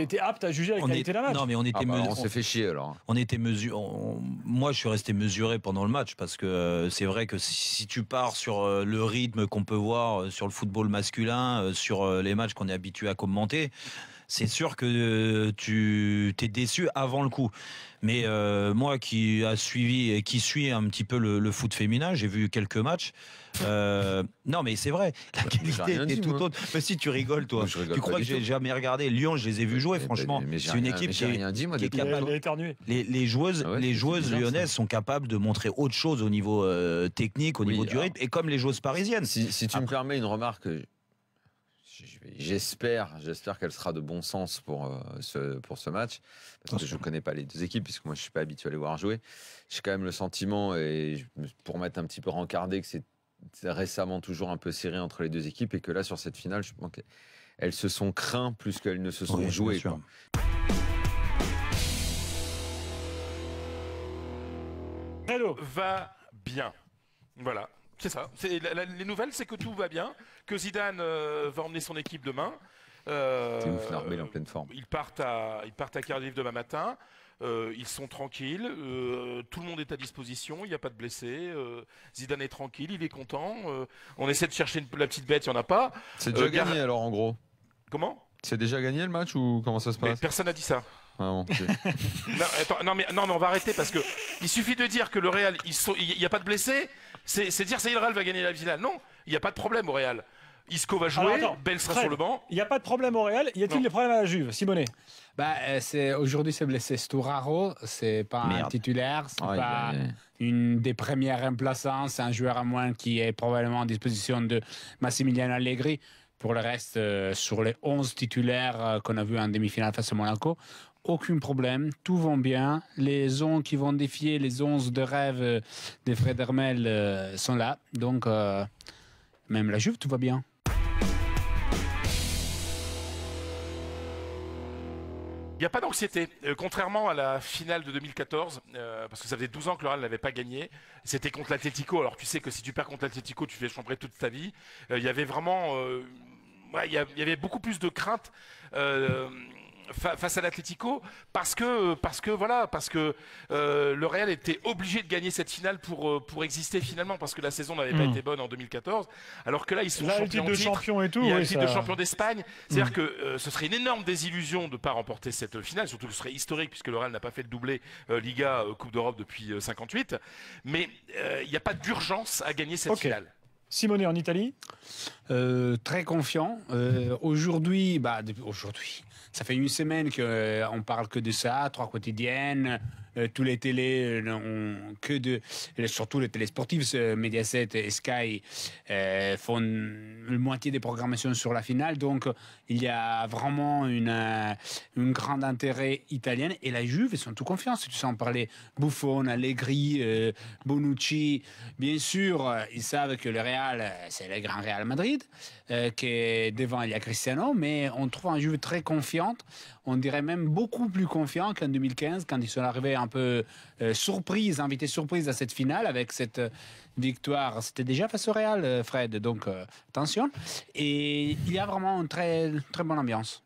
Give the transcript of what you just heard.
était apte à juger la qualité d'un match. Non, mais on était on s'est fait chier alors. Moi, je suis resté mesuré pendant le match parce que c'est vrai que si tu pars sur le rythme qu'on peut voir sur le football masculin, sur les matchs qu'on est habitué à commenter, c'est sûr que tu t'es déçu avant le coup. Mais moi qui suis un petit peu le foot féminin, j'ai vu quelques matchs. Non, mais c'est vrai, la qualité est tout autre. Mais si tu rigoles, toi, tu crois que j'ai jamais regardé Lyon? Je les ai vus jouer, franchement. C'est une équipe qui est capable. Les joueuses lyonnaises sont capables de montrer autre chose au niveau technique, au niveau du rythme, et comme les joueuses parisiennes. Si tu me permets une remarque. J'espère qu'elle sera de bon sens pour ce match, parce que je ne connais pas les deux équipes, puisque moi je ne suis pas habitué à les voir jouer. J'ai quand même le sentiment, et pour m'être un petit peu rencardé, que c'est récemment toujours un peu serré entre les deux équipes, et que là sur cette finale, je pense qu'elles se sont craintes plus qu'elles ne se sont jouées. Va bien. Voilà. C'est ça. Les nouvelles, c'est que tout va bien, que Zidane va emmener son équipe demain. C'est ouf, Narbel en pleine forme. Ils partent à Cardiff demain matin. Ils sont tranquilles. Tout le monde est à disposition. Il n'y a pas de blessés. Zidane est tranquille. Il est content. On essaie de chercher la petite bête. Il n'y en a pas. C'est déjà gagné alors en gros. Comment? C'est déjà gagné le match ou comment ça se passe? Personne n'a dit ça. Ah bon, okay. non, mais on va arrêter parce que il suffit de dire que le Real, il n'y a pas de blessés, c'est dire ça y est, le Real va gagner la finale. Non, il n'y a pas de problème au Real. Isco va jouer, Bell sera sur le banc. Il n'y a pas de problème au Real. Y a-t-il des problèmes à la Juve, Simonet? Aujourd'hui, c'est blessé Sturaro, c'est pas un titulaire, c'est pas une des premières remplaçants, c'est un joueur à moins qui est probablement à disposition de Massimiliano Allegri. Pour le reste, sur les 11 titulaires qu'on a vus en demi-finale face à Monaco, aucun problème, tout va bien. Les 11 qui vont défier les 11 de rêve de Fred Hermel sont là. Donc, même la Juve, tout va bien. Il n'y a pas d'anxiété, contrairement à la finale de 2014, parce que ça faisait 12 ans que le Real n'avait pas gagné. C'était contre l'Atlético. Alors tu sais que si tu perds contre l'Atlético, tu fais chambrer toute ta vie. Il y avait vraiment, il y avait beaucoup plus de crainte face à l'Atlético parce que le Real était obligé de gagner cette finale pour exister finalement, parce que la saison n'avait pas été bonne en 2014, alors que là ils sont champions de champion et tout, il y a le titre de champion d'Espagne. C'est-à-dire que ce serait une énorme désillusion de ne pas remporter cette finale, surtout que ce serait historique puisque le Real n'a pas fait le doublé Liga Coupe d'Europe depuis 58, mais il n'y a pas d'urgence à gagner cette finale. Simonet en Italie, très confiant. Aujourd'hui, ça fait une semaine qu'on parle que de ça, 3 quotidiennes. Tous les télés surtout les télés sportives, Mediaset et Sky font la moitié des programmations sur la finale. Donc, il y a vraiment un grand intérêt italien. Et la Juve, ils sont tout confiants. Si tu sais en parler, Buffon, Allegri, Bonucci. Bien sûr, ils savent que le Real, c'est le grand Real Madrid, que devant, il y a Cristiano. Mais on trouve un Juve très confiante. On dirait même beaucoup plus confiant qu'en 2015, quand ils sont arrivés un peu invités surprise à cette finale avec cette victoire. C'était déjà face au Real, Fred, donc attention. Et il y a vraiment une très, très bonne ambiance.